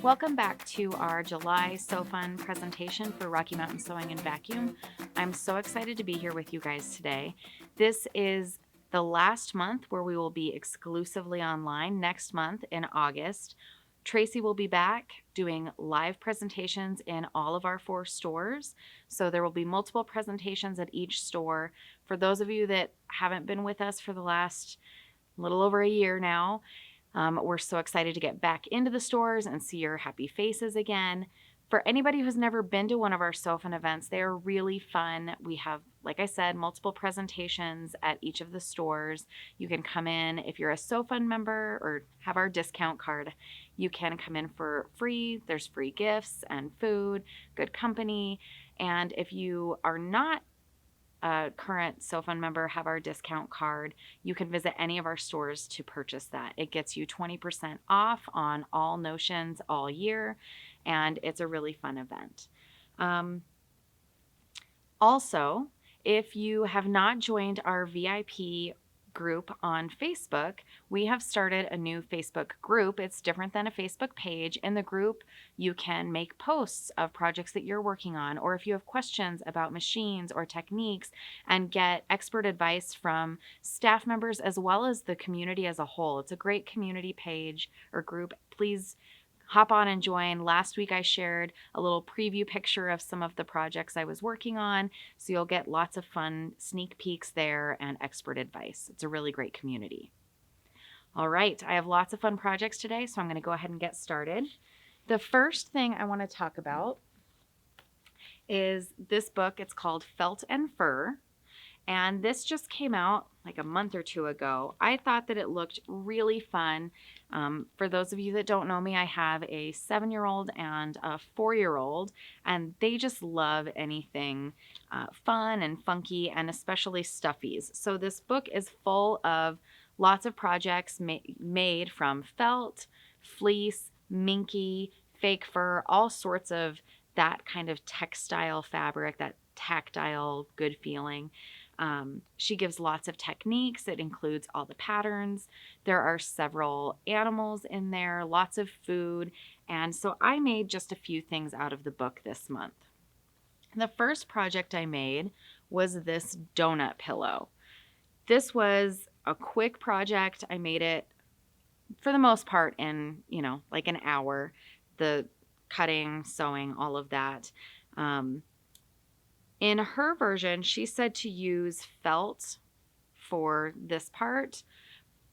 Welcome back to our July Sew Fun presentation for Rocky Mountain Sewing and Vacuum. I'm so excited to be here with you guys today. This is the last month where we will be exclusively online. Next month in August, Tracy will be back doing live presentations in all of our 4 stores. So there will be multiple presentations at each store. For those of you that haven't been with us for the last little over a year now, we're so excited to get back into the stores and see your happy faces again. For anybody who's never been to one of our Sew Fun events, they are really fun. We have, like I said, multiple presentations at each of the stores. You can come in if you're a Sew Fun member or have our discount card. You can come in for free. There's free gifts and food, good company. And if you are not a current Sew Fun member, have our discount card, you can visit any of our stores to purchase that. It gets you 20% off on all notions all year, and it's a really fun event. Also, if you have not joined our VIP group on Facebook, we have started a new Facebook group. It's different than a Facebook page. In the group, you can make posts of projects that you're working on, or if you have questions about machines or techniques, and get expert advice from staff members as well as the community as a whole. It's a great community page or group. Please hop on and join. Last week I shared a little preview picture of some of the projects I was working on, so you'll get lots of fun sneak peeks there and expert advice. It's a really great community. All right, I have lots of fun projects today, so I'm going to go ahead and get started. The first thing I want to talk about is this book. It's called Felt and Fur. And this just came out like a month or two ago. I thought that it looked really fun. For those of you that don't know me, I have a 7-year-old and a 4-year-old, and they just love anything fun and funky, and especially stuffies. So this book is full of lots of projects made from felt, fleece, minky, fake fur, all sorts of that kind of textile fabric, that tactile, good feeling. She gives lots of techniques. It includes all the patterns. There are several animals in there, lots of food. And so I made just a few things out of the book this month. The first project I made was this donut pillow. This was a quick project. I made it for the most part in, like an hour. The cutting, sewing, all of that. In her version, she said to use felt for this part,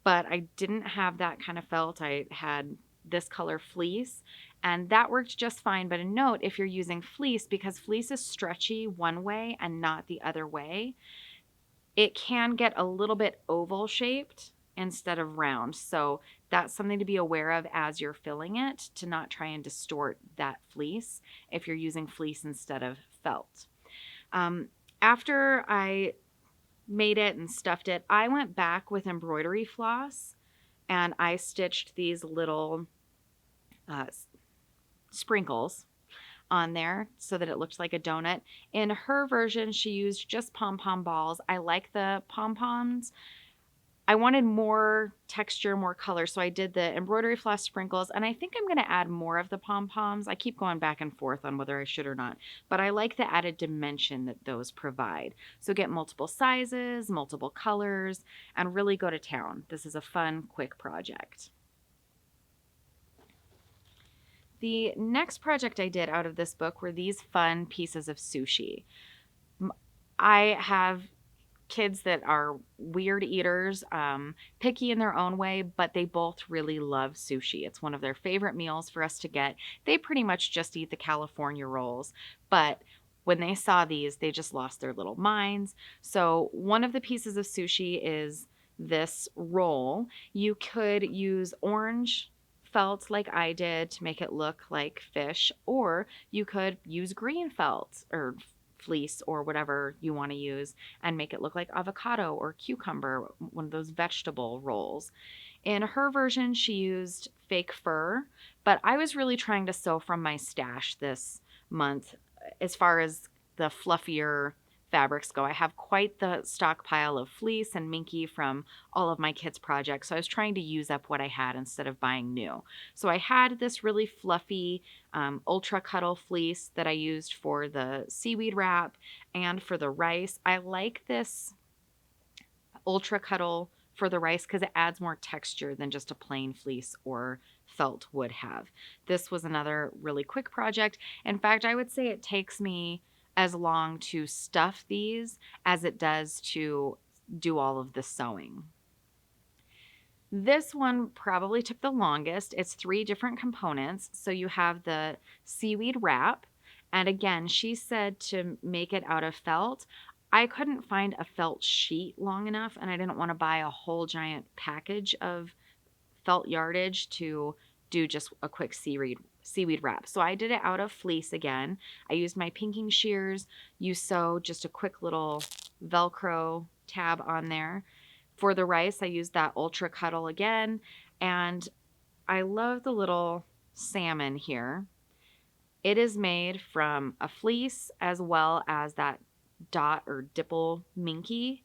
but I didn't have that kind of felt. I had this color fleece, and that worked just fine. But a note, if you're using fleece, because fleece is stretchy one way and not the other way, it can get a little bit oval shaped instead of round. So that's something to be aware of as you're filling it, to not try and distort that fleece if you're using fleece instead of felt. After I made it and stuffed it, I went back with embroidery floss and I stitched these little sprinkles on there so that it looked like a donut. In her version, she used just pom-pom balls. I like the pom-poms. I wanted more texture, more color, so I did the embroidery floss sprinkles, and I think I'm going to add more of the pom-poms. I keep going back and forth on whether I should or not, but I like the added dimension that those provide. So get multiple sizes, multiple colors, and really go to town. This is a fun, quick project. The next project I did out of this book were these fun pieces of sushi. I have kids that are weird eaters, picky in their own way, but they both really love sushi. It's one of their favorite meals for us to get. They pretty much just eat the California rolls, but when they saw these, they just lost their little minds. So one of the pieces of sushi is this roll. You could use orange felt like I did to make it look like fish, or you could use green felt or fleece or whatever you want to use and make it look like avocado or cucumber, one of those vegetable rolls. In her version, she used fake fur, but I was really trying to sew from my stash this month as far as the fluffier fabrics go. I have quite the stockpile of fleece and minky from all of my kids' projects, so I was trying to use up what I had instead of buying new. So I had this really fluffy ultra cuddle fleece that I used for the seaweed wrap and for the rice. I like this ultra cuddle for the rice because it adds more texture than just a plain fleece or felt would have. This was another really quick project. In fact, I would say it takes me as long to stuff these as it does to do all of the sewing. This one probably took the longest. It's 3 different components. So you have the seaweed wrap. And again, she said to make it out of felt. I couldn't find a felt sheet long enough, and I didn't want to buy a whole giant package of felt yardage to do just a quick seaweed wrap. So I did it out of fleece again. I used my pinking shears. You sew just a quick little Velcro tab on there. For the rice, I used that ultra cuddle again. And I love the little salmon here. It is made from a fleece as well as that dot or dipple minky.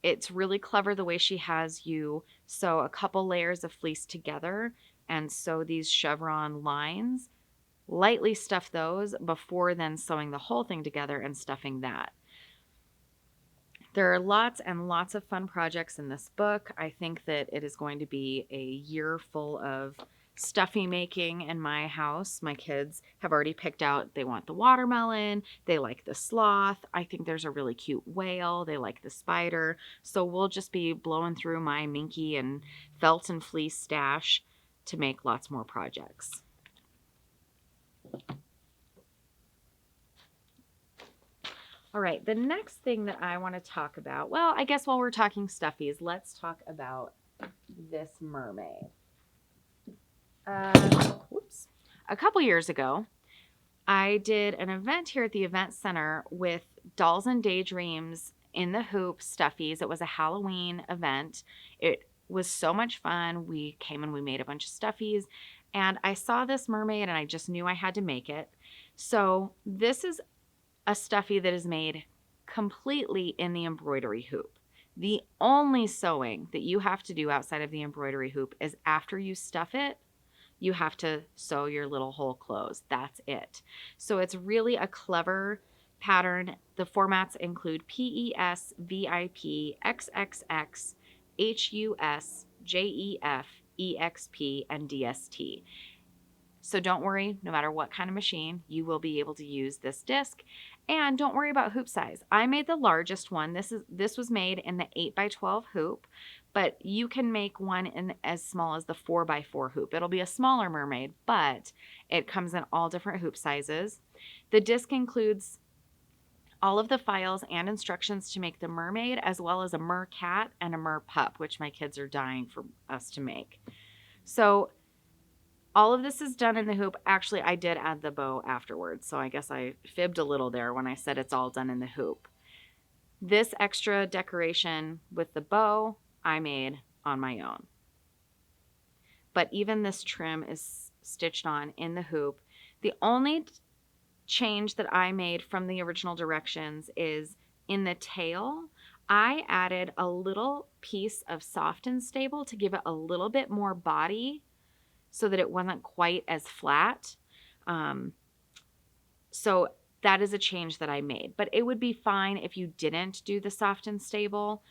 It's really clever the way she has you sew a couple layers of fleece together and sew these chevron lines, lightly stuff those before then sewing the whole thing together and stuffing that. There are lots and lots of fun projects in this book. I think that it is going to be a year full of stuffy making in my house. My kids have already picked out, they want the watermelon, they like the sloth. I think there's a really cute whale. They like the spider. So we'll just be blowing through my minky and felt and fleece stash to make lots more projects. All right, the next thing that I want to talk about, well, I guess while we're talking stuffies, let's talk about this mermaid. Whoops. A couple years ago, I did an event here at the event center with Dolls and Daydreams in the Hoop stuffies. It was a Halloween event. It was so much fun. We came and we made a bunch of stuffies, and I saw this mermaid and I just knew I had to make it. So this is a stuffy that is made completely in the embroidery hoop. The only sewing that you have to do outside of the embroidery hoop is after you stuff it, you have to sew your little hole closed. That's it. So it's really a clever pattern. The formats include PES, VIP, XXX, HUS, JEF, EXP, and DST. So don't worry, no matter what kind of machine, you will be able to use this disc. And don't worry about hoop size. I made the largest one. This was made in the 8x12 hoop, but you can make one in as small as the 4x4 hoop. It'll be a smaller mermaid, but it comes in all different hoop sizes. The disc includes all of the files and instructions to make the mermaid, as well as a mer cat and a mer pup, which my kids are dying for us to make. So all of this is done in the hoop. Actually, I did add the bow afterwards, so I guess I fibbed a little there when I said it's all done in the hoop. This extra decoration with the bow, I made on my own. But even this trim is stitched on in the hoop. The only change that I made from the original directions is in the tail, I added a little piece of soft and stable to give it a little bit more body, so that it wasn't quite as flat. So that is a change that I made. But it would be fine if you didn't do the soft and stable.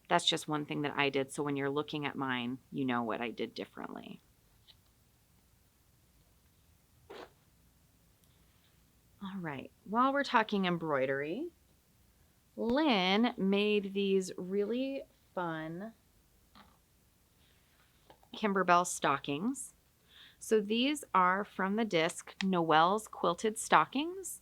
That's just one thing that I did. So when you're looking at mine, you know what I did differently. All right. While we're talking embroidery, Lynn made these really fun Kimberbell stockings. So these are from the disc Noelle's Quilted Stockings.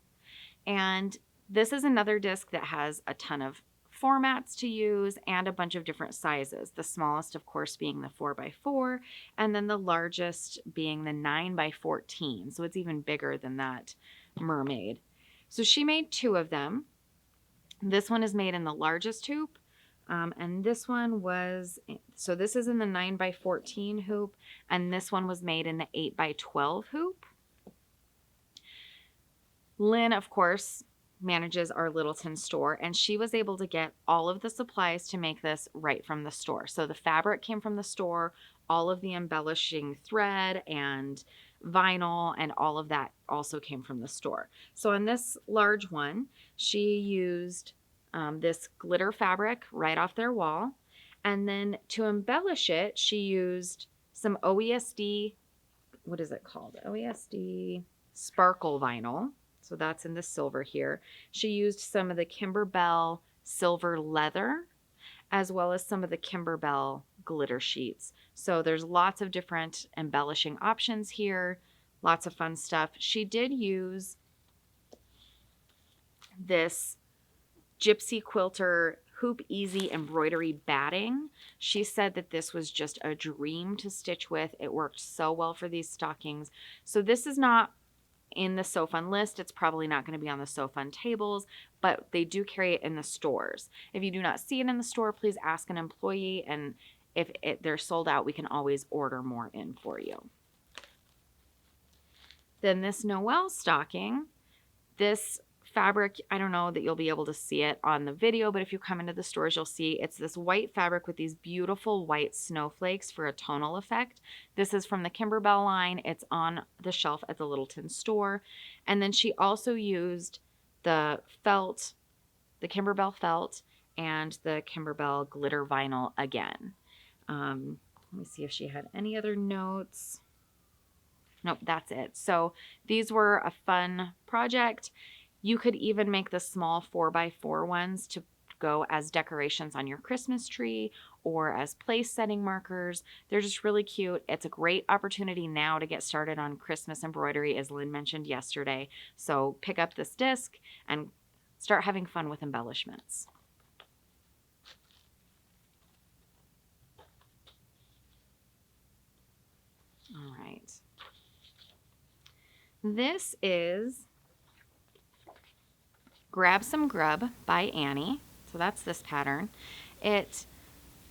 And this is another disc that has a ton of formats to use and a bunch of different sizes. The smallest, of course, being the 4x4, and then the largest being the 9x14. So it's even bigger than that mermaid. So she made 2 of them. This one is made in the largest hoop. And this one was, so this is in the 9x14 hoop, and this one was made in the 8x12 hoop. Lynn, of course, manages our Littleton store, and she was able to get all of the supplies to make this right from the store. So the fabric came from the store, all of the embellishing thread and vinyl and all of that also came from the store. So on this large one, she used this glitter fabric right off their wall. And then to embellish it, she used some OESD, what is it called? OESD sparkle vinyl. So that's in the silver here. She used some of the Kimberbell silver leather as well as some of the Kimberbell glitter sheets. So there's lots of different embellishing options here, lots of fun stuff. She did use this Gypsy Quilter Hoop Easy embroidery batting. She said that this was just a dream to stitch with. It worked so well for these stockings. So this is not in the Sew Fun list. It's probably not going to be on the Sew Fun tables, but they do carry it in the stores. If you do not see it in the store, please ask an employee, and if they're sold out, we can always order more in for you. Then this Noel stocking, this fabric, I don't know that you'll be able to see it on the video, but if you come into the stores, you'll see it's this white fabric with these beautiful white snowflakes for a tonal effect. This is from the Kimberbell line. It's on the shelf at the Littleton store. And then she also used the felt, the Kimberbell felt, and the Kimberbell glitter vinyl again. Let me see if she had any other notes. Nope, that's it. So these were a fun project. You could even make the small 4x4 ones to go as decorations on your Christmas tree or as place setting markers. They're just really cute. It's a great opportunity now to get started on Christmas embroidery, as Lynn mentioned yesterday. So pick up this disc and start having fun with embellishments. All right. This is Grab Some Grub by Annie. So that's this pattern. It's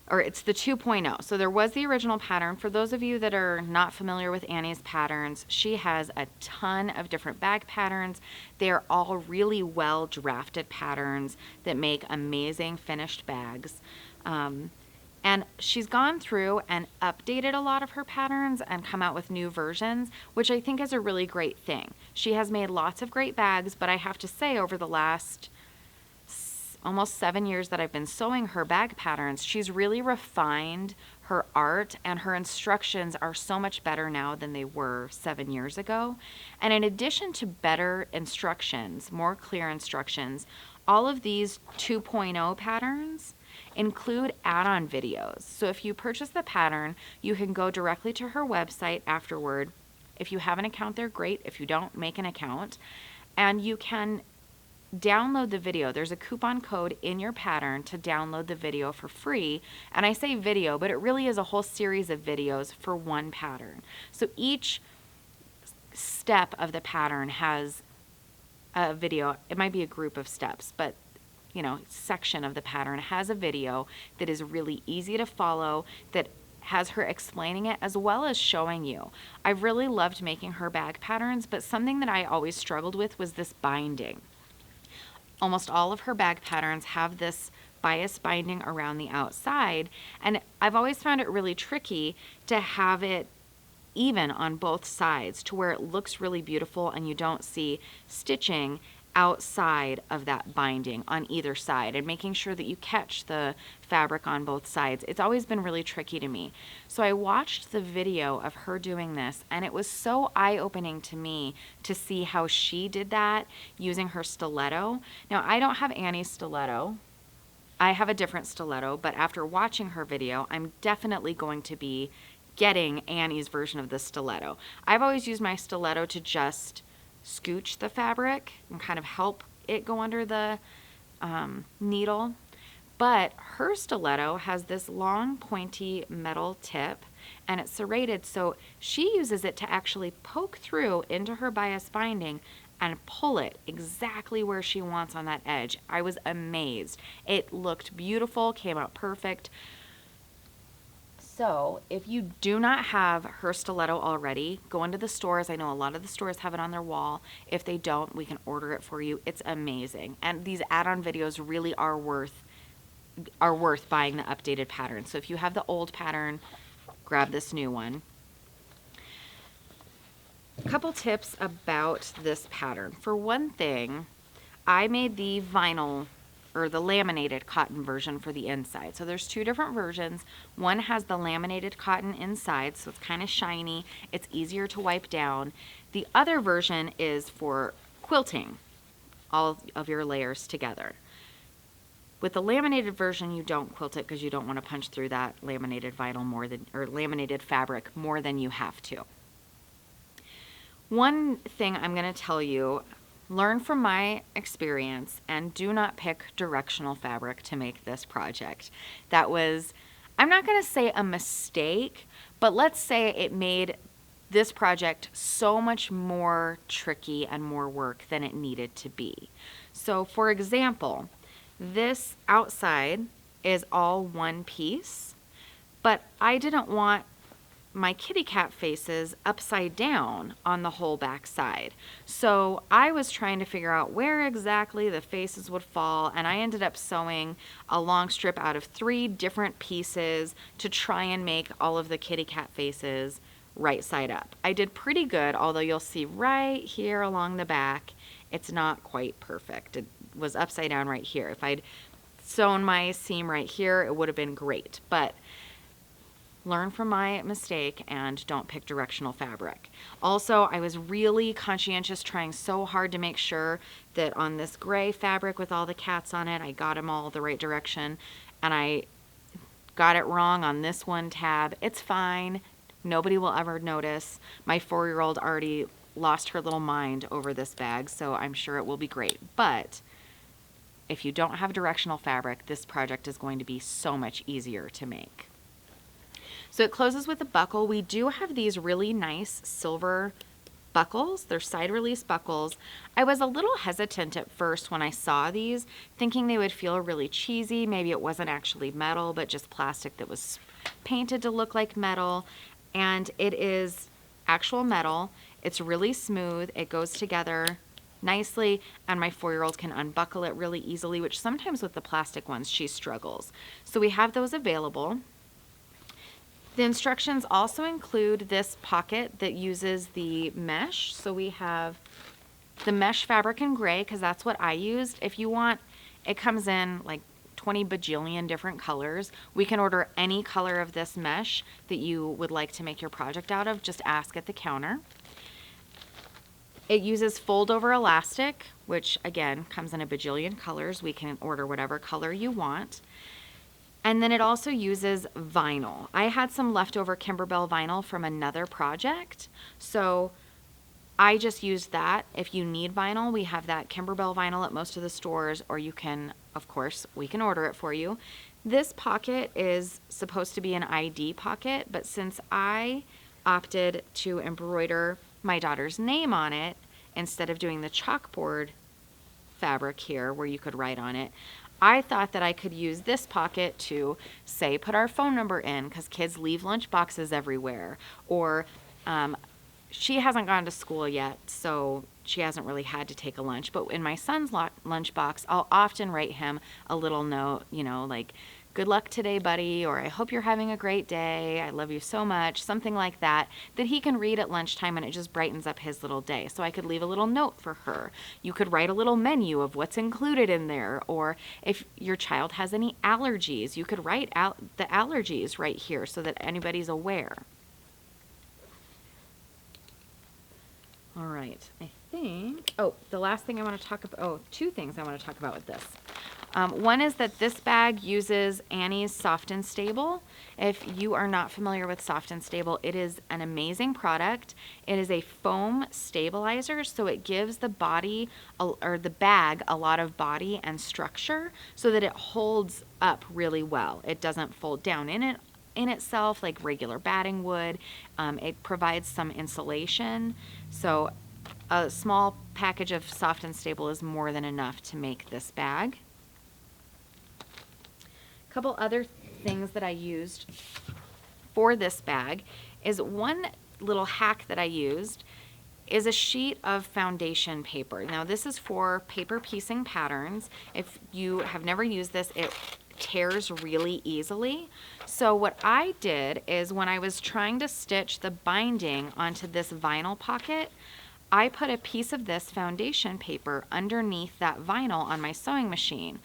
the 2.0. So there was the original pattern. For those of you that are not familiar with Annie's patterns, she has a ton of different bag patterns. They're all really well drafted patterns that make amazing finished bags. And she's gone through and updated a lot of her patterns and come out with new versions, which I think is a really great thing. She has made lots of great bags, but I have to say over the last almost 7 years that I've been sewing her bag patterns, she's really refined her art, and her instructions are so much better now than they were 7 years ago. And in addition to better instructions, more clear instructions, all of these 2.0 patterns include add-on videos. So if you purchase the pattern, you can go directly to her website afterward. If you have an account there, great. If you don't, make an account. And you can download the video. There's a coupon code in your pattern to download the video for free. And I say video, but it really is a whole series of videos for one pattern. So each step of the pattern has a video. It might be a group of steps, but section of the pattern has a video that is really easy to follow, that has her explaining it as well as showing you. I've really loved making her bag patterns, but something that I always struggled with was this binding. Almost all of her bag patterns have this bias binding around the outside, and I've always found it really tricky to have it even on both sides to where it looks really beautiful and you don't see stitching outside of that binding on either side, and making sure that you catch the fabric on both sides. It's always been really tricky to me. So I watched the video of her doing this, and it was so eye-opening to me to see how she did that using her stiletto. Now, I don't have Annie's stiletto. I have a different stiletto, but after watching her video, I'm definitely going to be getting Annie's version of the stiletto. I've always used my stiletto to just scooch the fabric and kind of help it go under the needle. But her stiletto has this long pointy metal tip, and it's serrated, so she uses it to actually poke through into her bias binding and pull it exactly where she wants on that edge. I was amazed. It looked beautiful, came out perfect. So if you do not have her stiletto already, go into the stores. I know a lot of the stores have it on their wall. If they don't, we can order it for you. It's amazing. And these add-on videos really are worth buying the updated pattern. So if you have the old pattern, grab this new one. A couple tips about this pattern. For one thing, I made the vinyl or the laminated cotton version for the inside. So there's two different versions. One has the laminated cotton inside, so it's kind of shiny. It's easier to wipe down. The other version is for quilting all of your layers together. With the laminated version, you don't quilt it because you don't want to punch through that laminated vinyl laminated fabric more than you have to. One thing I'm going to tell you, learn from my experience and do not pick directional fabric to make this project. That was, I'm not going to say a mistake, but let's say it made this project so much more tricky and more work than it needed to be. So for example, this outside is all one piece, but I didn't want my kitty cat faces upside down on the whole back side. So I was trying to figure out where exactly the faces would fall, and I ended up sewing a long strip out of 3 different pieces to try and make all of the kitty cat faces right side up. I did pretty good, although you'll see right here along the back, it's not quite perfect. It was upside down right here. If I'd sewn my seam right here, it would have been great, but learn from my mistake and don't pick directional fabric. Also, I was really conscientious, trying so hard to make sure that on this gray fabric with all the cats on it, I got them all the right direction, and I got it wrong on this one tab. It's fine. Nobody will ever notice. My 4-year-old already lost her little mind over this bag, so I'm sure it will be great. But if you don't have directional fabric, this project is going to be so much easier to make. So it closes with a buckle. We do have these really nice silver buckles. They're side release buckles. I was a little hesitant at first when I saw these, thinking they would feel really cheesy. Maybe it wasn't actually metal, but just plastic that was painted to look like metal. And it is actual metal. It's really smooth. It goes together nicely, and my 4-year-old can unbuckle it really easily, which sometimes with the plastic ones she struggles. So we have those available. The instructions also include this pocket that uses the mesh. So we have the mesh fabric in gray, because that's what I used. If you want, it comes in like 20 bajillion different colors. We can order any color of this mesh that you would like to make your project out of. Just ask at the counter. It uses fold over elastic, which again comes in a bajillion colors. We can order whatever color you want. And then it also uses vinyl. I had some leftover Kimberbell vinyl from another project, so I just used that. If you need vinyl, we have that Kimberbell vinyl at most of the stores, or you can, of course, we can order it for you. This pocket is supposed to be an ID pocket, but since I opted to embroider my daughter's name on it instead of doing the chalkboard fabric here where you could write on it, I thought that I could use this pocket to, say, put our phone number in, because kids leave lunch boxes everywhere, or she hasn't gone to school yet, so she hasn't really had to take a lunch, but in my son's lunch box, I'll often write him a little note, you know, like, good luck today, buddy, or I hope you're having a great day, I love you so much, something like that, that he can read at lunchtime, and it just brightens up his little day. So I could leave a little note for her. You could write a little menu of what's included in there, or if your child has any allergies, you could write out the allergies right here so that anybody's aware. All right, I think, the last thing I want to talk about, 2 things I want to talk about with this. One is that this bag uses Annie's Soft and Stable. If you are not familiar with Soft and Stable, it is an amazing product. It is a foam stabilizer, so it gives the body or the bag a lot of body and structure so that it holds up really well. It doesn't fold down in itself like regular batting would. It provides some insulation, so a small package of Soft and Stable is more than enough to make this bag. A couple other things that I used for this bag is one little hack that I used is a sheet of foundation paper. Now this is for paper piecing patterns. If you have never used this, it tears really easily. So what I did is when I was trying to stitch the binding onto this vinyl pocket, I put a piece of this foundation paper underneath that vinyl on my sewing machine.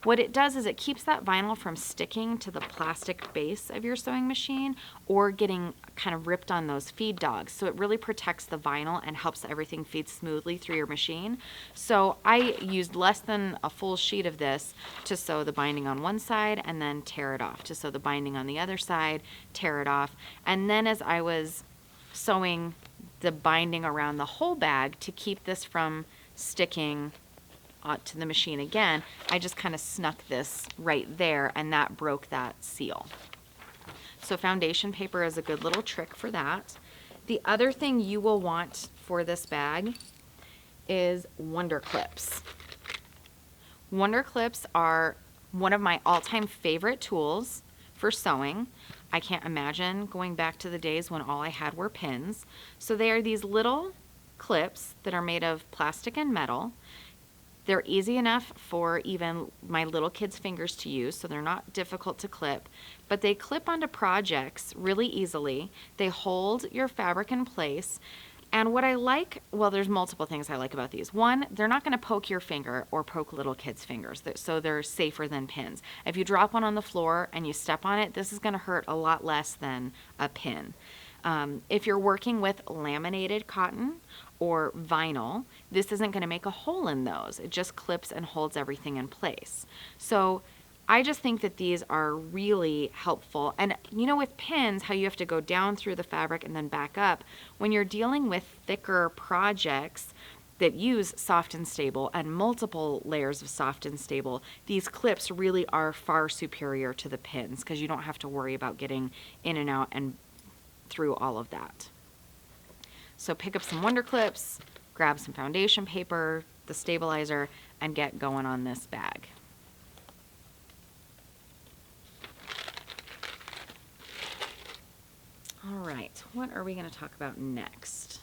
What it does is it keeps that vinyl from sticking to the plastic base of your sewing machine or getting kind of ripped on those feed dogs. So it really protects the vinyl and helps everything feed smoothly through your machine. So I used less than a full sheet of this to sew the binding on one side and then tear it off, to sew the binding on the other side, tear it off. And then as I was sewing the binding around the whole bag to keep this from sticking to the machine again, I just kind of snuck this right there and that broke that seal. So foundation paper is a good little trick for that. The other thing you will want for this bag is Wonder Clips. Wonder Clips are one of my all-time favorite tools for sewing. I can't imagine going back to the days when all I had were pins. So they are these little clips that are made of plastic and metal. They're easy enough for even my little kids' fingers to use, so they're not difficult to clip, but they clip onto projects really easily. They hold your fabric in place. And what I like, well, there's multiple things I like about these. One, they're not going to poke your finger or poke little kids' fingers, so they're safer than pins. If you drop one on the floor and you step on it, this is going to hurt a lot less than a pin. If you're working with laminated cotton or vinyl, this isn't going to make a hole in those. It just clips and holds everything in place. So I just think that these are really helpful. And you know, with pins, how you have to go down through the fabric and then back up, when you're dealing with thicker projects that use soft and stable and multiple layers of soft and stable, these clips really are far superior to the pins because you don't have to worry about getting in and out and through all of that. So pick up some Wonder Clips, grab some foundation paper, the stabilizer, and get going on this bag. All right, what are we going to talk about next?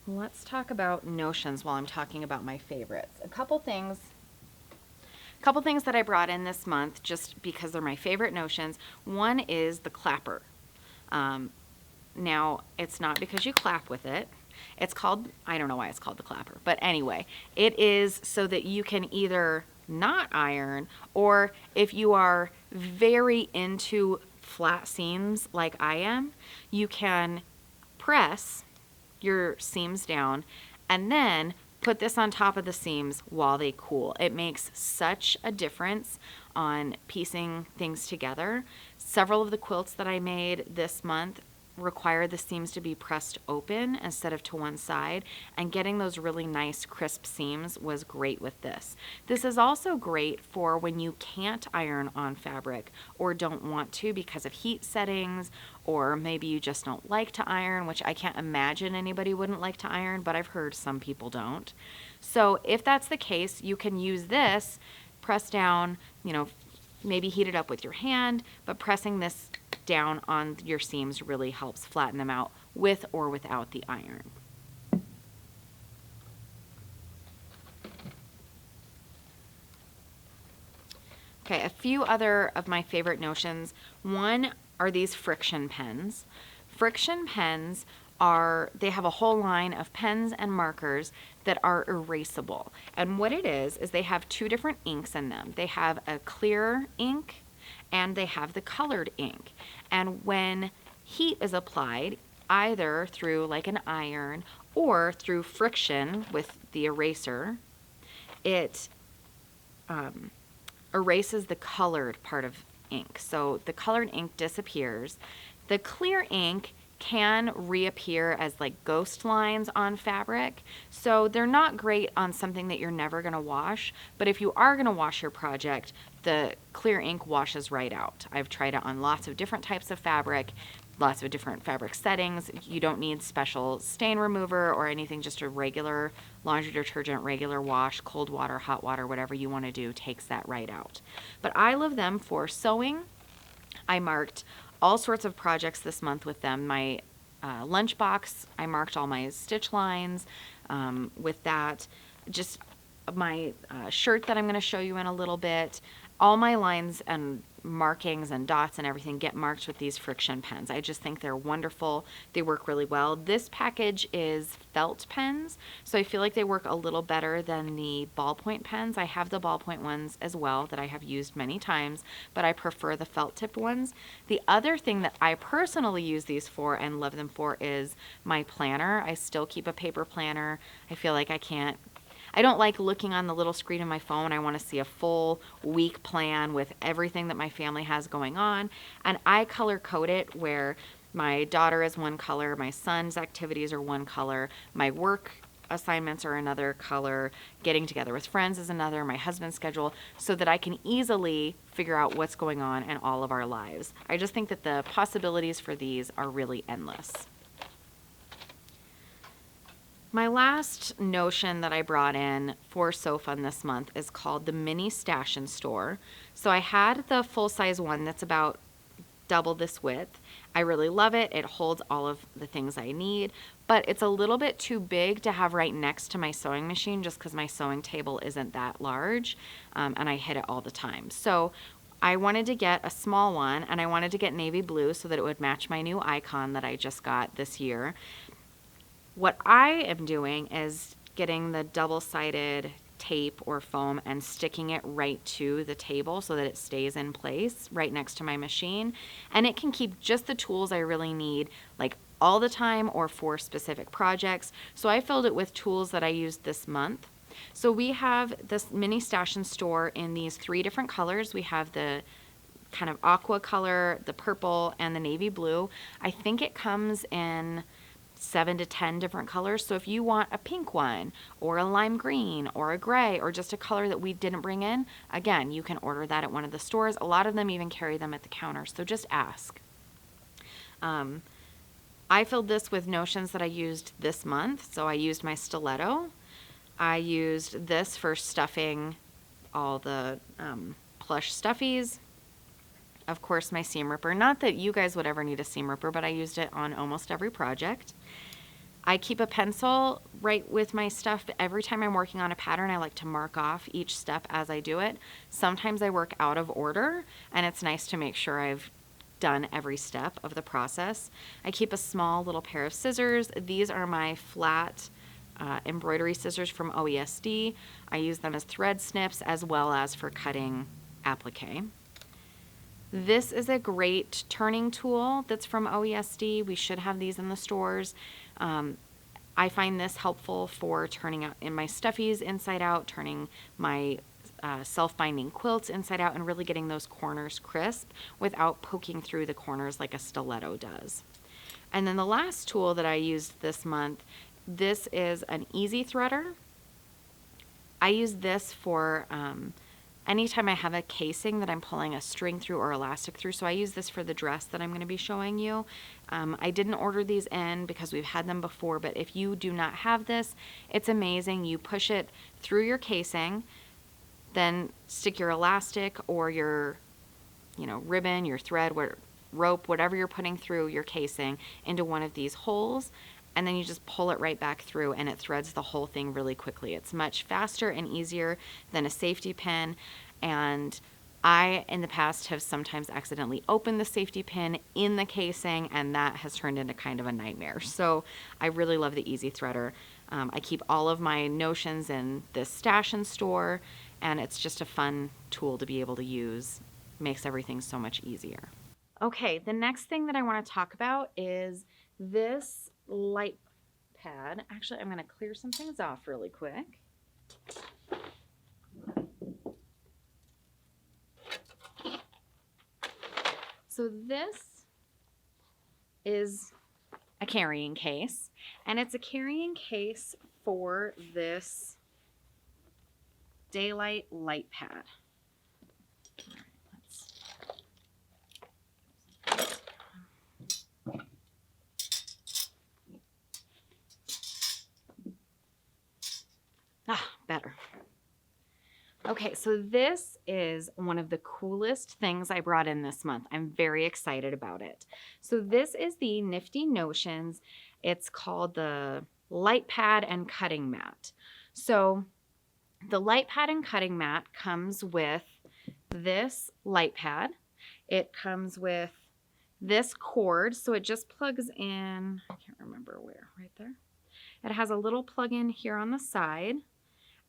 Let's talk about notions while I'm talking about my favorites. A couple things that I brought in this month just because they're my favorite notions. One is the clapper. Now, it's not because you clap with it. It's called, I don't know why it's called the clapper, but anyway, it is so that you can either not iron, or if you are very into flat seams like I am, you can press your seams down and then put this on top of the seams while they cool. It makes such a difference on piecing things together. Several of the quilts that I made this month require the seams to be pressed open instead of to one side, and getting those really nice crisp seams was great with this. This is also great for when you can't iron on fabric or don't want to because of heat settings, or maybe you just don't like to iron, which I can't imagine anybody wouldn't like to iron, but I've heard some people don't. So if that's the case, you can use this, press down, maybe heat it up with your hand, but pressing this down on your seams really helps flatten them out with or without the iron. Okay, a few other of my favorite notions. One are these friction pens. Friction pens they have a whole line of pens and markers that are erasable. And what it is they have two different inks in them. They have a clear ink and they have the colored ink. And when heat is applied, either through like an iron or through friction with the eraser, it erases the colored part of ink. So the colored ink disappears. The clear ink can reappear as like ghost lines on fabric. So they're not great on something that you're never going to wash, but if you are going to wash your project, the clear ink washes right out. I've tried it on lots of different types of fabric. lots of different fabric settings. You don't need special stain remover or anything, just a regular laundry detergent, regular wash, cold water, hot water, whatever you want to do takes that right out. But I love them for sewing. I marked all sorts of projects this month with them. My lunchbox, I marked all my stitch lines with that. Just my shirt that I'm going to show you in a little bit. All my lines and markings and dots and everything get marked with these friction pens. I just think they're wonderful. They work really well. This package is felt pens, so I feel like they work a little better than the ballpoint pens. I have the ballpoint ones as well that I have used many times, but I prefer the felt tip ones. The other thing that I personally use these for and love them for is my planner. I still keep a paper planner. I feel like I don't like looking on the little screen of my phone. I want to see a full week plan with everything that my family has going on. And I color code it where my daughter is one color, my son's activities are one color, my work assignments are another color, getting together with friends is another, my husband's schedule, so that I can easily figure out what's going on in all of our lives. I just think that the possibilities for these are really endless. My last notion that I brought in for Sew Fun this month is called the Mini Stash and Store. So I had the full-size one that's about double this width. I really love it. It holds all of the things I need, but it's a little bit too big to have right next to my sewing machine just because my sewing table isn't that large, and I hit it all the time. So I wanted to get a small one, and I wanted to get navy blue so that it would match my new icon that I just got this year. What I am doing is getting the double-sided tape or foam and sticking it right to the table so that it stays in place right next to my machine. And it can keep just the tools I really need, like all the time or for specific projects. So I filled it with tools that I used this month. So we have this Mini Stash and Store in these 3 different colors. We have the kind of aqua color, the purple, and the navy blue. I think it comes in 7 to 10 different colors. So if you want a pink one or a lime green or a gray or just a color that we didn't bring in, again, you can order that at one of the stores. A lot of them even carry them at the counter, so just ask. I filled this with notions that I used this month. So I used my stiletto. I used this for stuffing all the plush stuffies. Of course, my seam ripper. Not that you guys would ever need a seam ripper, but I used it on almost every project. I keep a pencil right with my stuff. Every time I'm working on a pattern, I like to mark off each step as I do it. Sometimes I work out of order, and it's nice to make sure I've done every step of the process. I keep a small little pair of scissors. These are my flat embroidery scissors from OESD. I use them as thread snips as well as for cutting applique. This is a great turning tool that's from OESD. We should have these in the stores. I find this helpful for turning out in my stuffies inside out, turning my self-binding quilts inside out, and really getting those corners crisp without poking through the corners like a stiletto does. And then the last tool that I used this month, this is an easy threader. I use this for anytime I have a casing that I'm pulling a string through or elastic through. So I use this for the dress that I'm going to be showing you. I didn't order these in because we've had them before, but if you do not have this, it's amazing. You push it through your casing, then stick your elastic or your ribbon, your thread, rope, whatever you're putting through your casing into one of these holes, and then you just pull it right back through and it threads the whole thing really quickly. It's much faster and easier than a safety pin, and I, in the past, have sometimes accidentally opened the safety pin in the casing, and that has turned into kind of a nightmare. So I really love the Easy Threader. I keep all of my notions in this stash and store, and it's just a fun tool to be able to use. Makes everything so much easier. Okay, the next thing that I want to talk about is this light pad. Actually, I'm going to clear some things off really quick. So this is a carrying case, and it's a carrying case for this daylight light pad. Okay, so this is one of the coolest things I brought in this month. I'm very excited about it. So this is the Nifty Notions. It's called the Light Pad and Cutting Mat. So the light pad and cutting mat comes with this light pad. It comes with this cord, so it just plugs in, I can't remember where, right there. It has a little plug-in here on the side,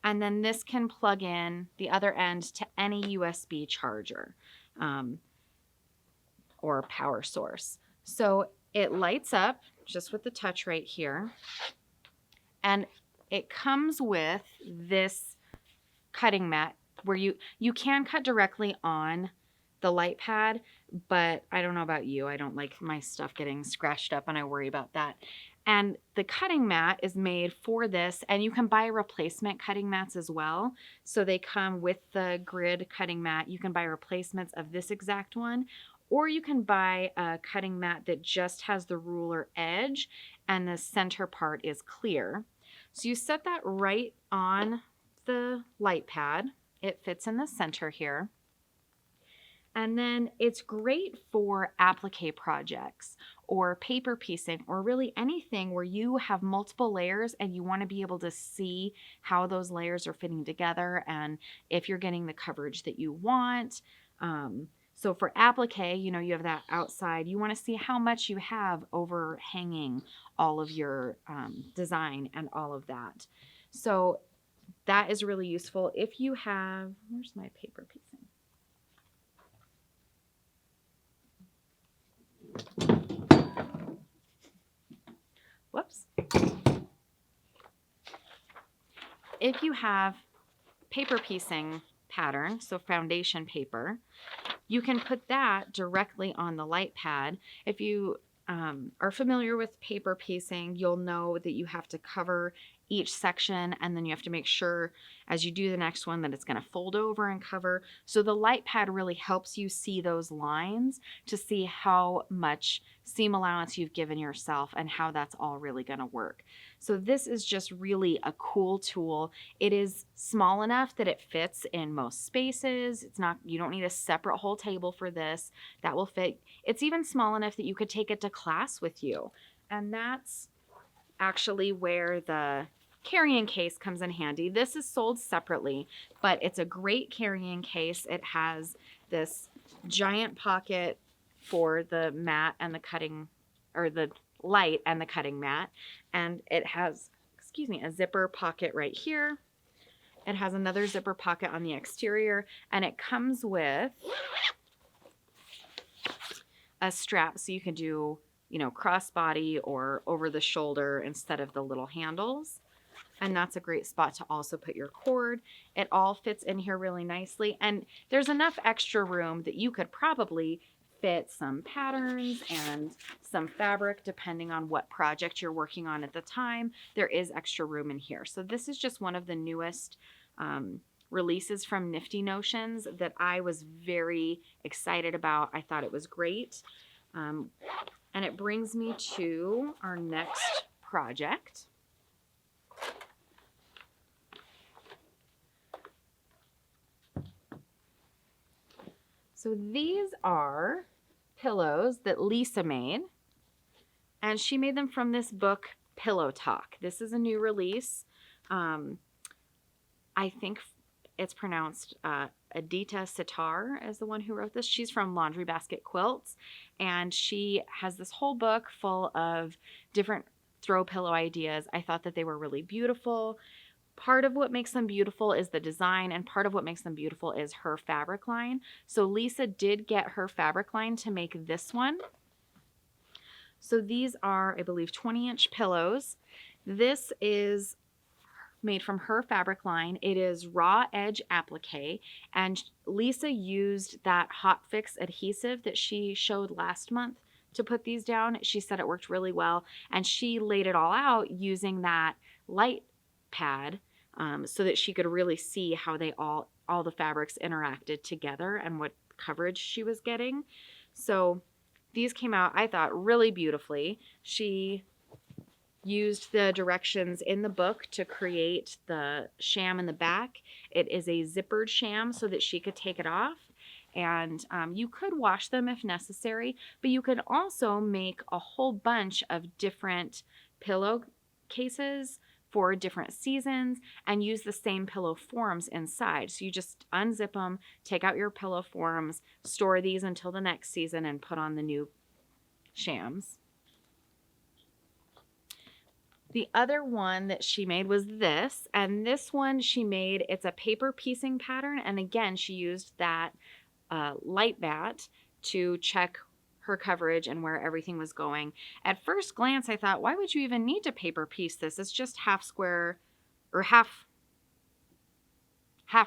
and then this can plug in the other end to any USB charger or power source. So it lights up just with the touch right here, and it comes with this cutting mat where you can cut directly on the light pad, but I don't know about you. I don't like my stuff getting scratched up and I worry about that. And the cutting mat is made for this, and you can buy replacement cutting mats as well. So they come with the grid cutting mat. You can buy replacements of this exact one, or you can buy a cutting mat that just has the ruler edge and the center part is clear. So you set that right on the light pad. It fits in the center here. And then it's great for applique projects or paper piecing or really anything where you have multiple layers and you want to be able to see how those layers are fitting together and if you're getting the coverage that you want. So for applique, you have that outside. You want to see how much you have overhanging all of your design and all of that. So that is really useful if you have, where's my paper piecing? Whoops. If you have paper piecing pattern, so foundation paper, you can put that directly on the light pad. If you are familiar with paper piecing, you'll know that you have to cover each section and then you have to make sure as you do the next one that it's going to fold over and cover. So the light pad really helps you see those lines to see how much seam allowance you've given yourself and how that's all really going to work. So this is just really a cool tool. It is small enough that it fits in most spaces. You don't need a separate whole table for this. That will fit. It's even small enough that you could take it to class with you. And that's actually where the carrying case comes in handy. This is sold separately, but it's a great carrying case. It has this giant pocket for the mat and the cutting, or the light and the cutting mat. And it has, a zipper pocket right here. It has another zipper pocket on the exterior, and it comes with a strap so you can do, crossbody or over the shoulder instead of the little handles. And that's a great spot to also put your cord. It all fits in here really nicely. And there's enough extra room that you could probably fit some patterns and some fabric depending on what project you're working on at the time. There is extra room in here. So this is just one of the newest releases from Nifty Notions that I was very excited about. I thought it was great. And it brings me to our next project. So these are pillows that Lisa made, and she made them from this book, Pillow Talk. This is a new release. I think it's pronounced Adita Sitar is the one who wrote this. She's from Laundry Basket Quilts, and she has this whole book full of different throw pillow ideas. I thought that they were really beautiful. Part of what makes them beautiful is the design, and part of what makes them beautiful is her fabric line. So Lisa did get her fabric line to make this one. So these are, I believe, 20-inch pillows. This is made from her fabric line. It is raw edge applique, and Lisa used that Hot Fix adhesive that she showed last month to put these down. She said it worked really well, and she laid it all out using that light pad so that she could really see how they all the fabrics interacted together and what coverage she was getting. So these came out, I thought, really beautifully. She used the directions in the book to create the sham in the back. It is a zippered sham so that she could take it off. And you could wash them if necessary, but you could also make a whole bunch of different pillow cases for different seasons and use the same pillow forms inside. So you just unzip them, take out your pillow forms, store these until the next season, and put on the new shams. The other one that she made was this, and this one she made, it's a paper piecing pattern, and again, she used that light bat to check her coverage and where everything was going. At first glance, I thought, why would you even need to paper piece this? It's just half square or half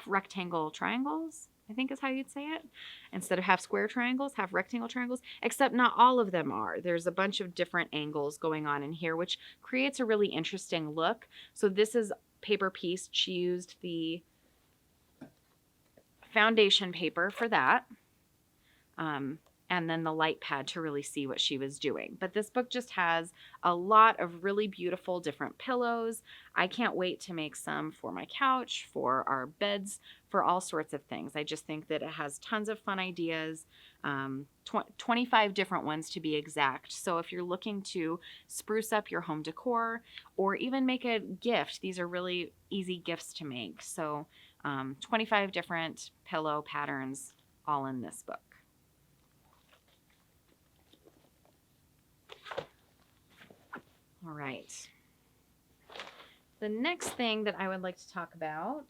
rectangle triangles, I think is how you'd say it. Instead of half square triangles, half rectangle triangles, except not all of them are. There's a bunch of different angles going on in here, which creates a really interesting look. So this is paper pieced. She used the foundation paper for that. And then the light pad to really see what she was doing. But this book just has a lot of really beautiful different pillows. I can't wait to make some for my couch, for our beds, for all sorts of things. I just think that it has tons of fun ideas, 25 different ones to be exact. So if you're looking to spruce up your home decor or even make a gift, these are really easy gifts to make. So 25 different pillow patterns all in this book. All right. The next thing that I would like to talk about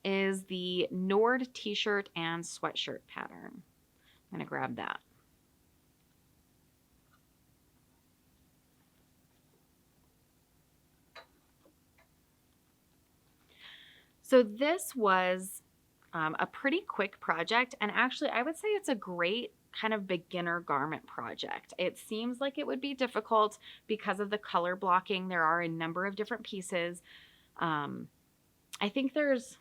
is the Nord t-shirt and sweatshirt pattern. I'm going to grab that. So this was a pretty quick project, and actually I would say it's a great kind of beginner garment project. It seems like it would be difficult because of the color blocking. There are a number of different pieces. I think there's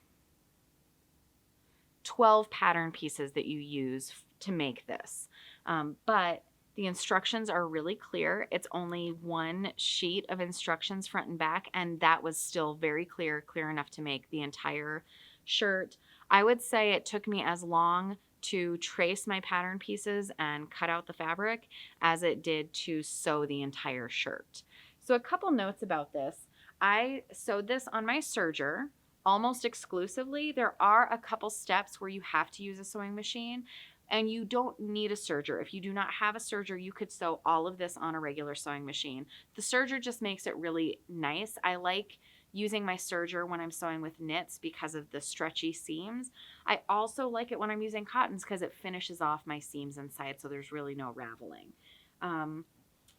12 pattern pieces that you use to make this. But the instructions are really clear. It's only one sheet of instructions front and back, and that was still very clear enough to make the entire shirt. I would say it took me as long to trace my pattern pieces and cut out the fabric as it did to sew the entire shirt. So a couple notes about this. I sewed this on my serger almost exclusively. There are a couple steps where you have to use a sewing machine, and you don't need a serger. If you do not have a serger, you could sew all of this on a regular sewing machine. The serger just makes it really nice. I like using my serger when I'm sewing with knits because of the stretchy seams. I also like it when I'm using cottons because it finishes off my seams inside, so there's really no raveling.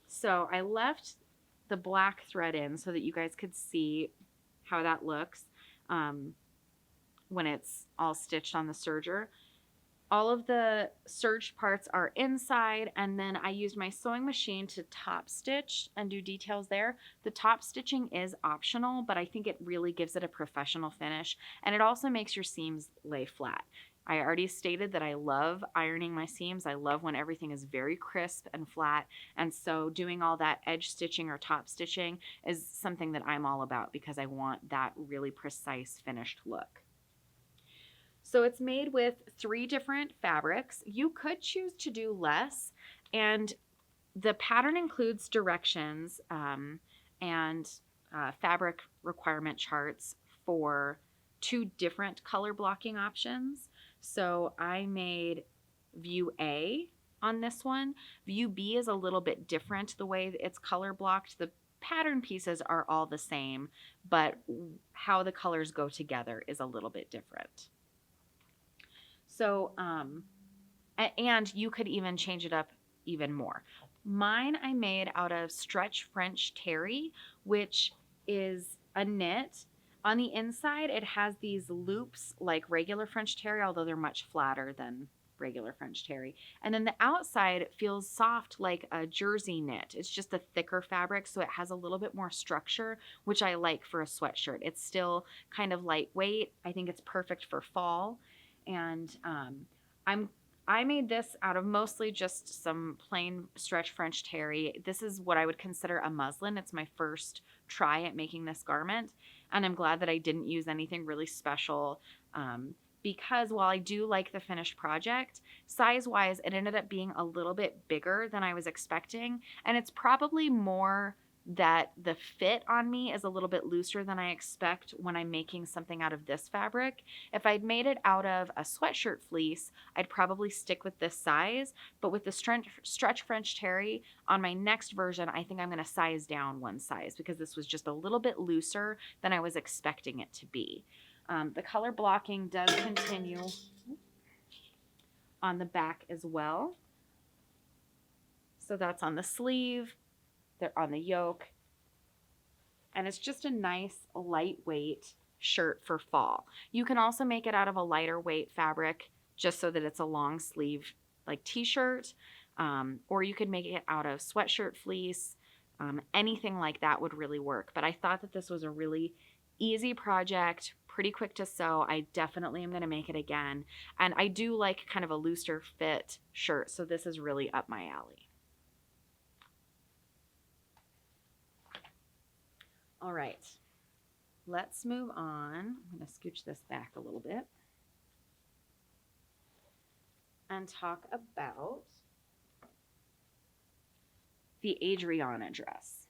So I left the black thread in so that you guys could see how that looks when it's all stitched on the serger. All of the serged parts are inside, and then I used my sewing machine to top stitch and do details there. The top stitching is optional, but I think it really gives it a professional finish, and it also makes your seams lay flat. I already stated that I love ironing my seams. I love when everything is very crisp and flat, and so doing all that edge stitching or top stitching is something that I'm all about because I want that really precise finished look. So it's made with 3 different fabrics. You could choose to do less, and the pattern includes directions and fabric requirement charts for 2 different color blocking options. So I made view A on this one. View B is a little bit different the way it's color blocked. The pattern pieces are all the same, but how the colors go together is a little bit different. So, and you could even change it up even more. Mine I made out of stretch French terry, which is a knit. On the inside, it has these loops like regular French terry, although they're much flatter than regular French terry. And then the outside feels soft like a jersey knit. It's just a thicker fabric, so it has a little bit more structure, which I like for a sweatshirt. It's still kind of lightweight. I think it's perfect for fall. And I made this out of mostly just some plain stretch French terry. This is what I would consider a muslin. It's my first try at making this garment, and I'm glad that I didn't use anything really special, because while I do like the finished project, size-wise, it ended up being a little bit bigger than I was expecting, and it's probably more that the fit on me is a little bit looser than I expect when I'm making something out of this fabric. If I'd made it out of a sweatshirt fleece, I'd probably stick with this size, but with the stretch French terry on my next version, I think I'm going to size down one size because this was just a little bit looser than I was expecting it to be. The color blocking does continue on the back as well. So that's on the sleeve, they're on the yoke, and it's just a nice lightweight shirt for fall. You can also make it out of a lighter weight fabric just so that it's a long sleeve like t-shirt, or you could make it out of sweatshirt fleece. Anything like that would really work. But I thought that this was a really easy project, pretty quick to sew. I definitely am going to make it again. And I do like kind of a looser fit shirt, so this is really up my alley. All right, let's move on. I'm going to scooch this back a little bit and talk about the Adriana dress.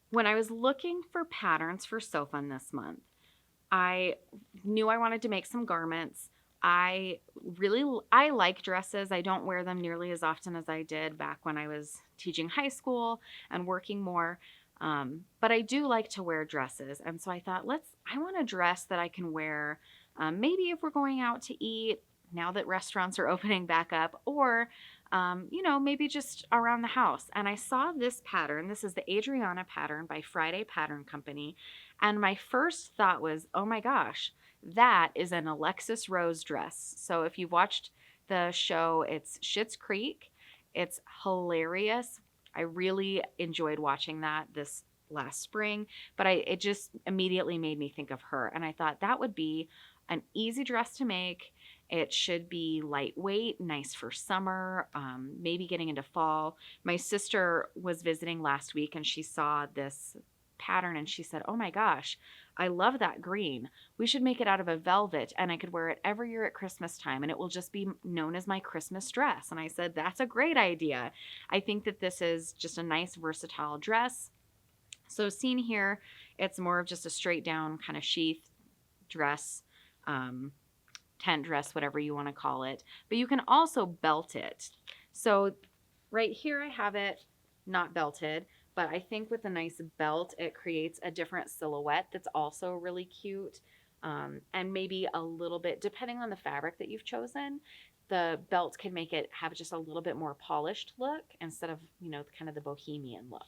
When I was looking for patterns for Sew Fun this month, I knew I wanted to make some garments. I like dresses. I don't wear them nearly as often as I did back when I was teaching high school and working more. But I do like to wear dresses. And so I thought, I want a dress that I can wear maybe if we're going out to eat now that restaurants are opening back up, or maybe just around the house. And I saw this pattern. This is the Adriana pattern by Friday Pattern Company. And my first thought was, oh my gosh, that is an Alexis Rose dress. So if you've watched the show, it's Schitt's Creek. It's hilarious. I really enjoyed watching that this last spring, but it just immediately made me think of her. And I thought that would be an easy dress to make. It should be lightweight, nice for summer, maybe getting into fall. My sister was visiting last week and she saw this pattern and she said, oh my gosh, I love that green. We should make it out of a velvet and I could wear it every year at Christmas time and it will just be known as my Christmas dress. And I said, that's a great idea. I think that this is just a nice versatile dress. So seen here, it's more of just a straight down kind of sheath dress, tent dress, whatever you want to call it. But you can also belt it. So right here I have it not belted, but I think with a nice belt, it creates a different silhouette that's also really cute. And maybe a little bit, depending on the fabric that you've chosen, the belt can make it have just a little bit more polished look instead of, kind of the bohemian look.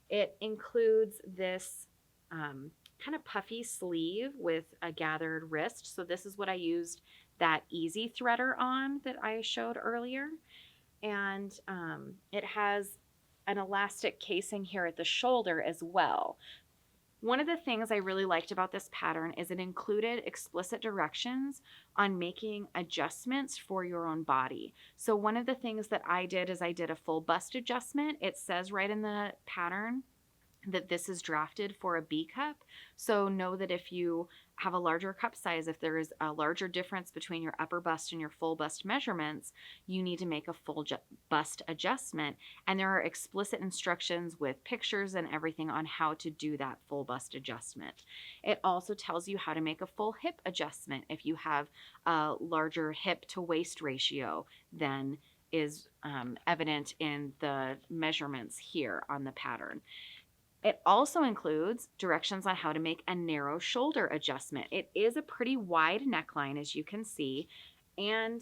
It includes this kind of puffy sleeve with a gathered wrist. So this is what I used that easy threader on that I showed earlier. And it has an elastic casing here at the shoulder as well. One of the things I really liked about this pattern is it included explicit directions on making adjustments for your own body. So one of the things that I did is I did a full bust adjustment. It says right in the pattern that this is drafted for a B cup. So know that if you have a larger cup size, if there is a larger difference between your upper bust and your full bust measurements, you need to make a full bust adjustment. And there are explicit instructions with pictures and everything on how to do that full bust adjustment. It also tells you how to make a full hip adjustment if you have a larger hip to waist ratio than is evident in the measurements here on the pattern. It also includes directions on how to make a narrow shoulder adjustment. It is a pretty wide neckline, as you can see, and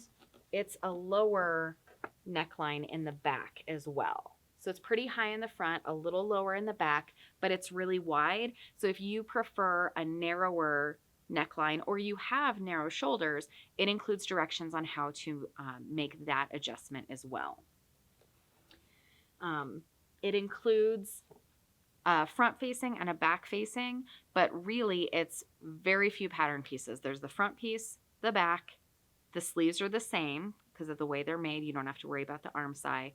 it's a lower neckline in the back as well. So it's pretty high in the front, a little lower in the back, but it's really wide. So if you prefer a narrower neckline or you have narrow shoulders, it includes directions on how to make that adjustment as well. It includes a front facing and a back facing, but really it's very few pattern pieces. There's the front piece, the back, the sleeves are the same because of the way they're made. You don't have to worry about the arm side,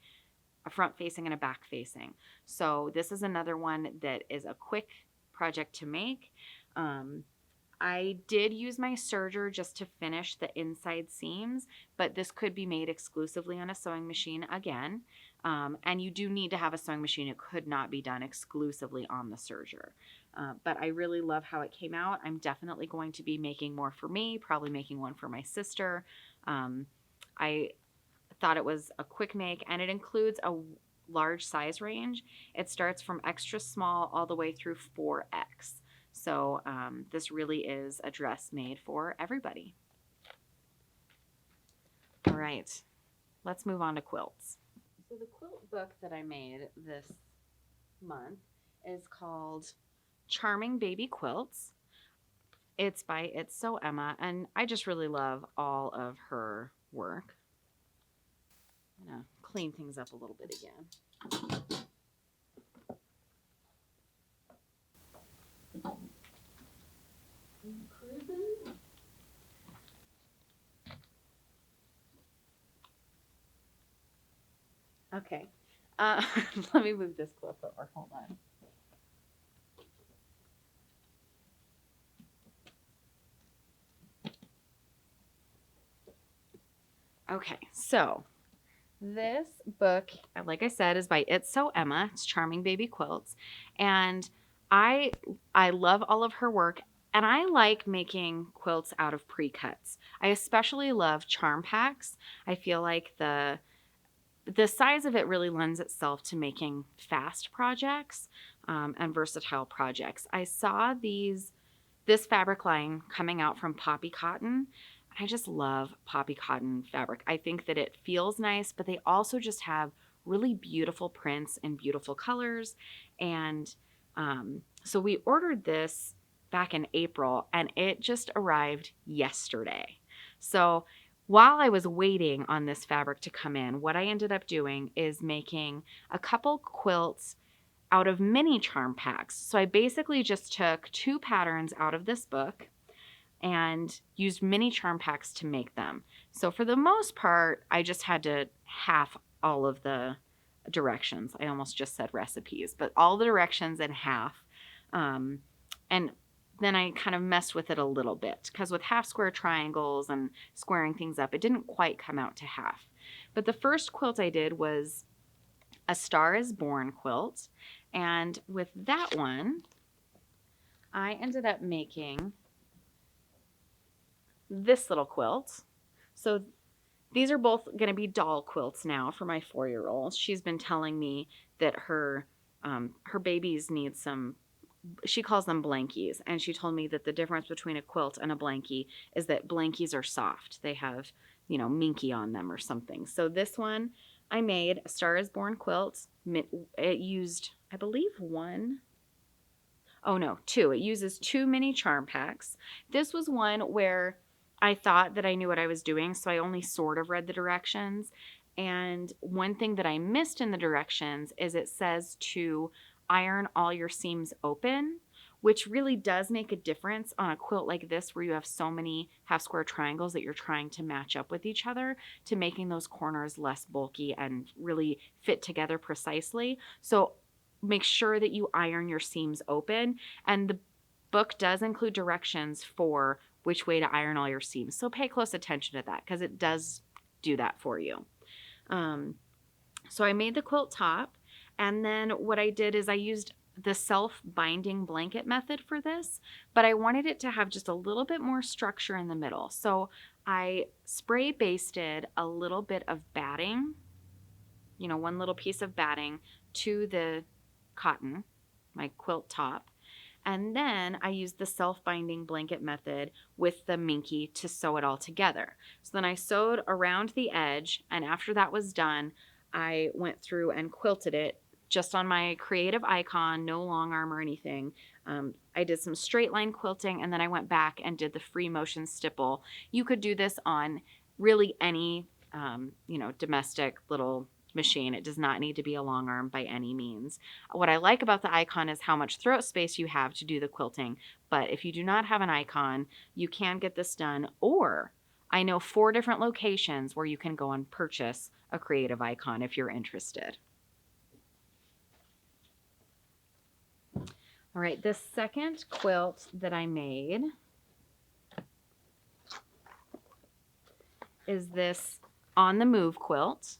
a front facing and a back facing. So this is another one that is a quick project to make. I did use my serger just to finish the inside seams, but this could be made exclusively on a sewing machine again. And you do need to have a sewing machine. It could not be done exclusively on the serger. But I really love how it came out. I'm definitely going to be making more for me, probably making one for my sister. I thought it was a quick make, and it includes a large size range. It starts from extra small all the way through 4X. So this really is a dress made for everybody. All right, let's move on to quilts. So the quilt book that I made this month is called Charming Baby Quilts. It's by It's Sew Emma, and I just really love all of her work. I'm gonna clean things up a little bit again. Okay, let me move this clip over. Hold on. Okay, so this book, like I said, is by It's Sew Emma. It's Charming Baby Quilts, and I love all of her work. And I like making quilts out of pre-cuts. I especially love charm packs. I feel like the size of it really lends itself to making fast projects and versatile projects. I saw this fabric line coming out from Poppy Cotton. I just love Poppy Cotton fabric. I think that it feels nice, but they also just have really beautiful prints and beautiful colors. And so we ordered this back in April, and it just arrived yesterday. So while I was waiting on this fabric to come in, what I ended up doing is making a couple quilts out of mini charm packs. So I basically just took 2 patterns out of this book and used mini charm packs to make them. So for the most part, I just had to half all of the directions. I almost just said recipes, but all the directions in half. And then I kind of messed with it a little bit because with half square triangles and squaring things up, it didn't quite come out to half. But the first quilt I did was a Star is Born quilt. And with that one, I ended up making this little quilt. So these are both going to be doll quilts now for my 4-year-old. She's been telling me that her babies need some, she calls them blankies, and she told me that the difference between a quilt and a blankie is that blankies are soft. They have, minky on them or something. So this one I made, a Star is Born quilt. It used, I believe, 2. It uses 2 mini charm packs. This was one where I thought that I knew what I was doing, so I only sort of read the directions. And one thing that I missed in the directions is it says to iron all your seams open, which really does make a difference on a quilt like this where you have so many half square triangles that you're trying to match up with each other to making those corners less bulky and really fit together precisely. So make sure that you iron your seams open, and the book does include directions for which way to iron all your seams. So pay close attention to that because it does do that for you. So I made the quilt top, and then what I did is I used the self-binding blanket method for this, but I wanted it to have just a little bit more structure in the middle. So I spray basted a little bit of batting, one little piece of batting to the cotton, my quilt top. And then I used the self-binding blanket method with the minky to sew it all together. So then I sewed around the edge, and after that was done, I went through and quilted it just on my creative icon, no long arm or anything. I did some straight line quilting, and then I went back and did the free motion stipple. You could do this on really any, domestic little machine. It does not need to be a long arm by any means. What I like about the icon is how much throat space you have to do the quilting. But if you do not have an icon, you can get this done. Or I know 4 different locations where you can go and purchase a creative icon if you're interested. All right, the second quilt that I made is this On the Move quilt.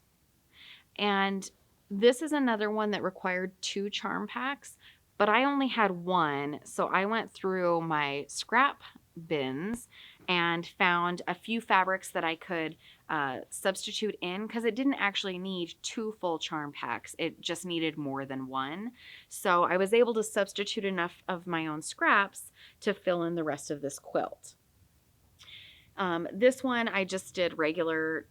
And this is another one that required 2 charm packs, but I only had 1. So I went through my scrap bins and found a few fabrics that I could substitute in, because it didn't actually need 2 full charm packs. It just needed more than 1. So I was able to substitute enough of my own scraps to fill in the rest of this quilt. This one I just did regular,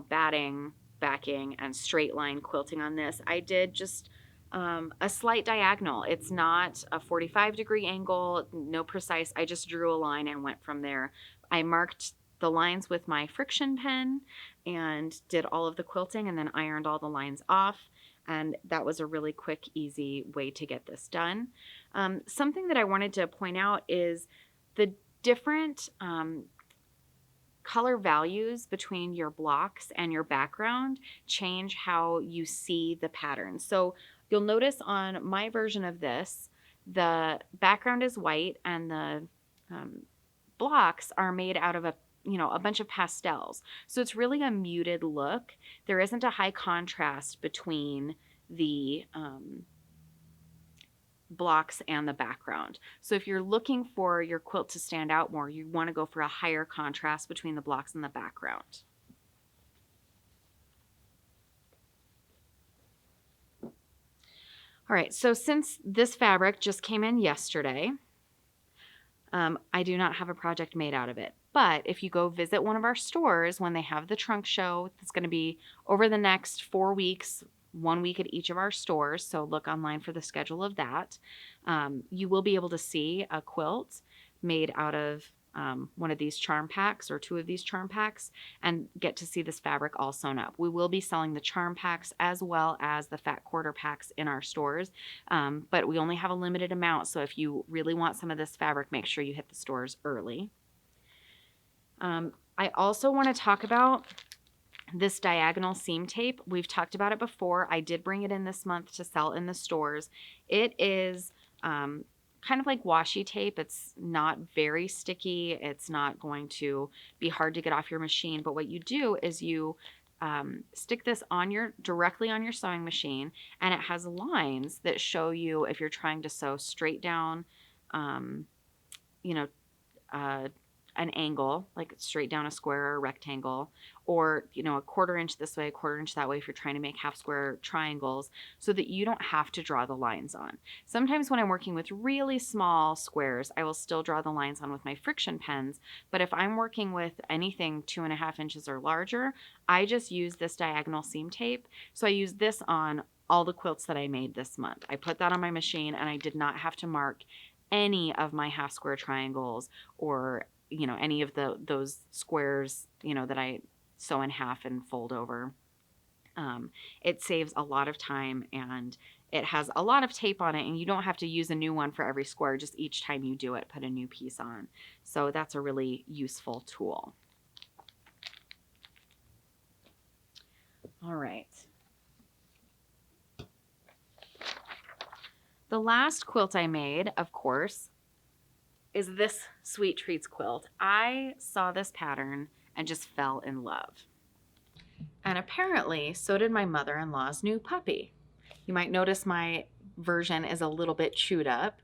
batting, backing, and straight line quilting on this. I did just a slight diagonal. It's not a 45-degree angle, no precise. I just drew a line and went from there. I marked the lines with my friction pen and did all of the quilting, and then ironed all the lines off. And that was a really quick, easy way to get this done. Something that I wanted to point out is the different color values between your blocks and your background change how you see the pattern. So you'll notice on my version of this, the background is white and the blocks are made out of a bunch of pastels. So it's really a muted look. There isn't a high contrast between the blocks and the background. So if you're looking for your quilt to stand out more, you want to go for a higher contrast between the blocks and the background. All right, so since this fabric just came in yesterday, I do not have a project made out of it. But if you go visit one of our stores when they have the trunk show, it's going to be over the next 4 weeks, 1 week at each of our stores. So look online for the schedule of that. You will be able to see a quilt made out of one of these charm packs or 2 of these charm packs, and get to see this fabric all sewn up. We will be selling the charm packs as well as the fat quarter packs in our stores, but we only have a limited amount. So if you really want some of this fabric, make sure you hit the stores early. I also want to talk about this diagonal seam tape. We've talked about it before. I did bring it in this month to sell in the stores. It is kind of like washi tape. It's not very sticky. It's not going to be hard to get off your machine. But what you do is you stick this directly on your sewing machine, and it has lines that show you if you're trying to sew straight down, an angle, like straight down a square or a rectangle, or, a 1/4 inch this way, a 1/4 inch that way if you're trying to make half square triangles, so that you don't have to draw the lines on. Sometimes when I'm working with really small squares, I will still draw the lines on with my friction pens, but if I'm working with anything 2.5 inches or larger, I just use this diagonal seam tape. So I use this on all the quilts that I made this month. I put that on my machine, and I did not have to mark any of my half square triangles or any of those squares, that I sew in half and fold over. It saves a lot of time, and it has a lot of tape on it, and you don't have to use a new one for every square. Just each time you do it, put a new piece on. So that's a really useful tool. All right. The last quilt I made, of course, is this Sweet Treats quilt. I saw this pattern and just fell in love. And apparently, so did my mother-in-law's new puppy. You might notice my version is a little bit chewed up.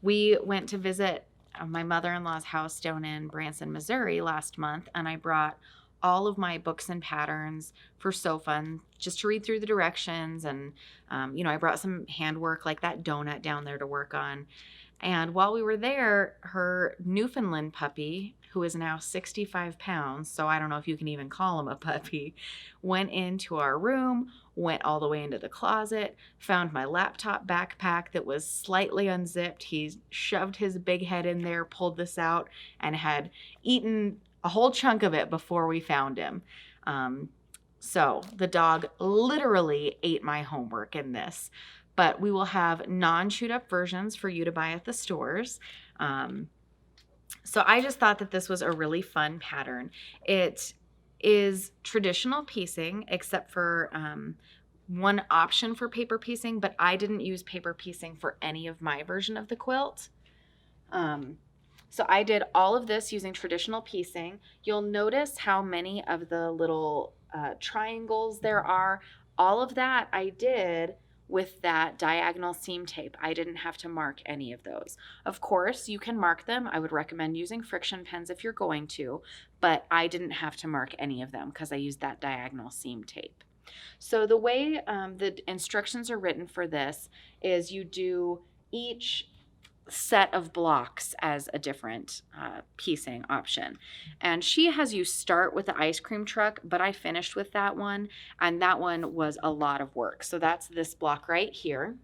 We went to visit my mother-in-law's house down in Branson, Missouri last month, and I brought all of my books and patterns for Sew Fun just to read through the directions. And, I brought some handwork like that donut down there to work on. And while we were there, her Newfoundland puppy, who is now 65 pounds, so I don't know if you can even call him a puppy, went into our room, went all the way into the closet, found my laptop backpack that was slightly unzipped. He shoved his big head in there, pulled this out, and had eaten a whole chunk of it before we found him. So the dog literally ate my homework in this, but we will have non-chewed up versions for you to buy at the stores. So I just thought that this was a really fun pattern. It is traditional piecing, except for one option for paper piecing, but I didn't use paper piecing for any of my version of the quilt. So I did all of this using traditional piecing. You'll notice how many of the little triangles there are. All of that I did with that diagonal seam tape. I didn't have to mark any of those. Of course, you can mark them. I would recommend using friction pens if you're going to, but I didn't have to mark any of them because I used that diagonal seam tape. So the way the instructions are written for this is you do each set of blocks as a different piecing option. And she has you start with the ice cream truck, but I finished with that one, and that one was a lot of work. So that's this block right here.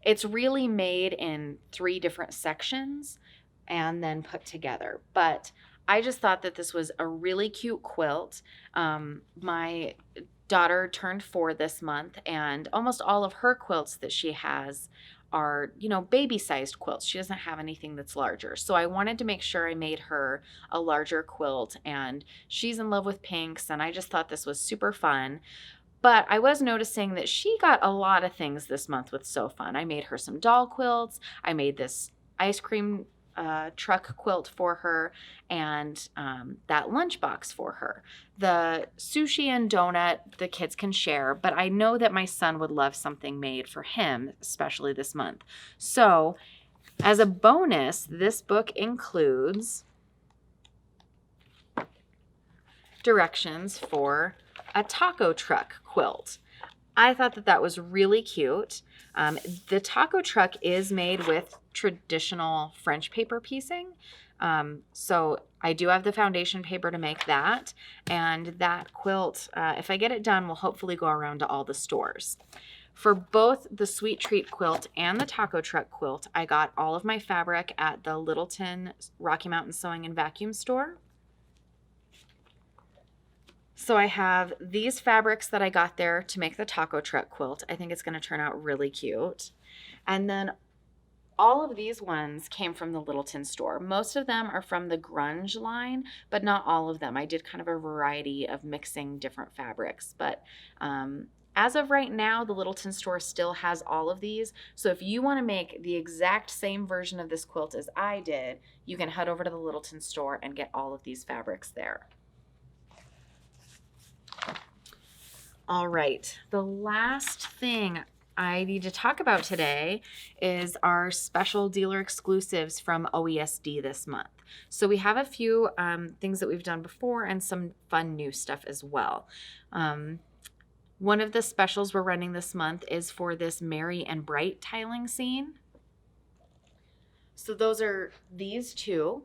It's really made in 3 different sections and then put together, but I just thought that this was a really cute quilt. My daughter turned 4 this month, and almost all of her quilts that she has are, baby-sized quilts. She doesn't have anything that's larger. So I wanted to make sure I made her a larger quilt, and she's in love with pinks, and I just thought this was super fun. But I was noticing that she got a lot of things this month with So Fun. I made her some doll quilts. I made this ice cream truck quilt for her, and that lunchbox for her. The sushi and donut the kids can share, but I know that my son would love something made for him, especially this month. So as a bonus, this book includes directions for a taco truck quilt. I thought that that was really cute. The taco truck is made with traditional French paper piecing. So I do have the foundation paper to make that. And that quilt, if I get it done, will hopefully go around to all the stores. For both the Sweet Treat quilt and the taco truck quilt, I got all of my fabric at the Littleton Rocky Mountain Sewing and Vacuum store. So I have these fabrics that I got there to make the taco truck quilt. I think it's going to turn out really cute. And then all of these ones came from the Littleton store. Most of them are from the grunge line, but not all of them. I did kind of a variety of mixing different fabrics. But as of right now, the Littleton store still has all of these. So if you want to make the exact same version of this quilt as I did, you can head over to the Littleton store and get all of these fabrics there. All right, the last thing I need to talk about today is our special dealer exclusives from OESD this month. So we have a few things that we've done before and some fun new stuff as well. One of the specials we're running this month is for this Merry and Bright tiling scene. So those are these two.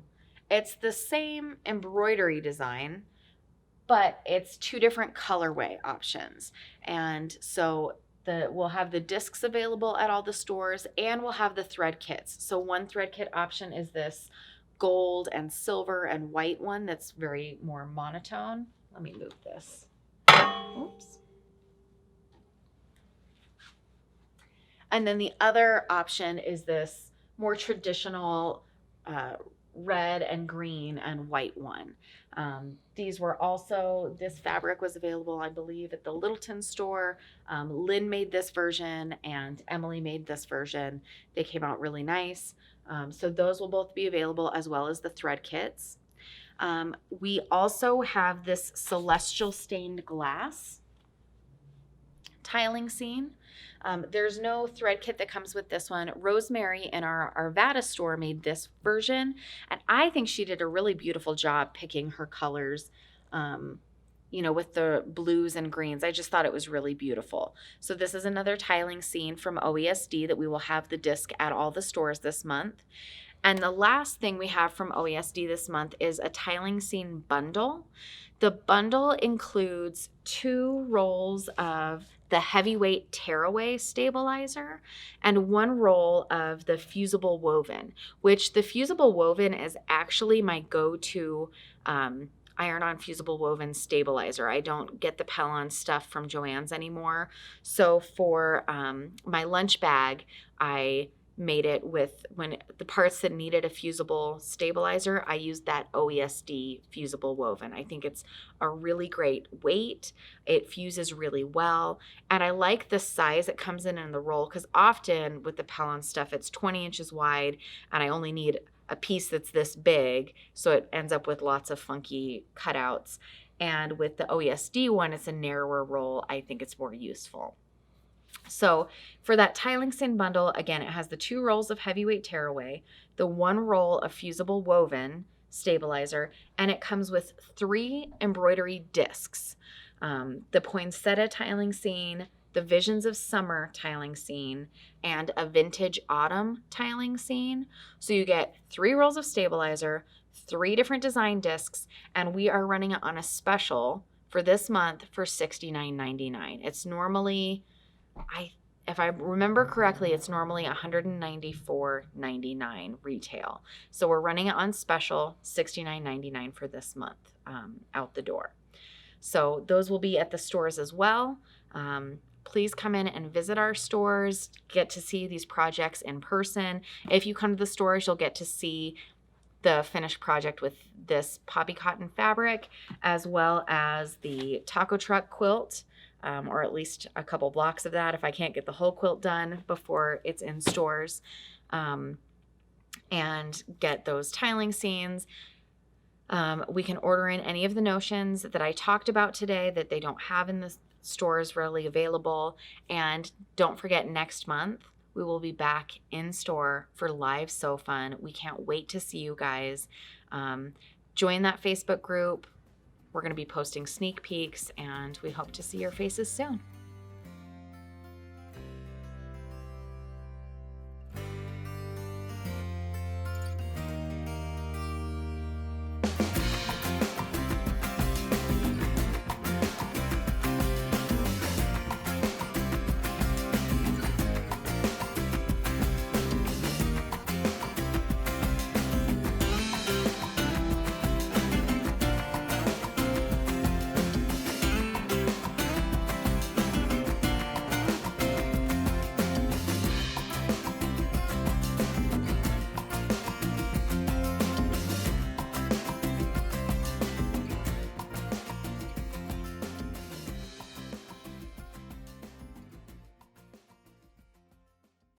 It's the same embroidery design, but it's 2 different colorway options. And so we'll have the discs available at all the stores, and we'll have the thread kits. So one thread kit option is this gold and silver and white one that's very more monotone. Let me move this. Oops. And then the other option is this more traditional red and green and white one. These were also, this fabric was available, I believe, at the Littleton store. Lynn made this version and Emily made this version. They came out really nice. So those will both be available, as well as the thread kits. We also have this celestial stained glass tiling scene. There's no thread kit that comes with this one. Rosemary in our Arvada store made this version, and I think she did a really beautiful job picking her colors, with the blues and greens. I just thought it was really beautiful. So this is another tiling scene from OESD that we will have the disc at all the stores this month. And the last thing we have from OESD this month is a tiling scene bundle. The bundle includes 2 rolls of the heavyweight tearaway stabilizer and 1 roll of the fusible woven, which the fusible woven is actually my go-to iron-on fusible woven stabilizer. I don't get the Pellon stuff from Joann's anymore. So for my lunch bag, I made it with, when the parts that needed a fusible stabilizer, I used that OESD fusible woven. I think it's a really great weight. It fuses really well. And I like the size it comes in the roll, because often with the Pellon stuff, it's 20 inches wide and I only need a piece that's this big. So it ends up with lots of funky cutouts. And with the OESD one, it's a narrower roll. I think it's more useful. So for that tiling stain bundle, again, it has the 2 rolls of heavyweight tearaway, the 1 roll of fusible woven stabilizer, and it comes with 3 embroidery discs. The poinsettia tiling scene, the Visions of Summer tiling scene, and a Vintage Autumn tiling scene. So you get 3 rolls of stabilizer, 3 different design discs, and we are running it on a special for this month for $69.99. It's normally, if I remember correctly, it's normally $194.99 retail. So we're running it on special, $69.99 for this month, out the door. So those will be at the stores as well. Please come in and visit our stores, get to see these projects in person. If you come to the stores, you'll get to see the finished project with this poppy cotton fabric, as well as the taco truck quilt, or at least a couple blocks of that if I can't get the whole quilt done before it's in stores, and get those tiling scenes. We can order in any of the notions that I talked about today that they don't have in the stores readily available. And don't forget, next month we will be back in store for Live Sew Fun. We can't wait to see you guys. Join that Facebook group. We're going to be posting sneak peeks, and we hope to see your faces soon.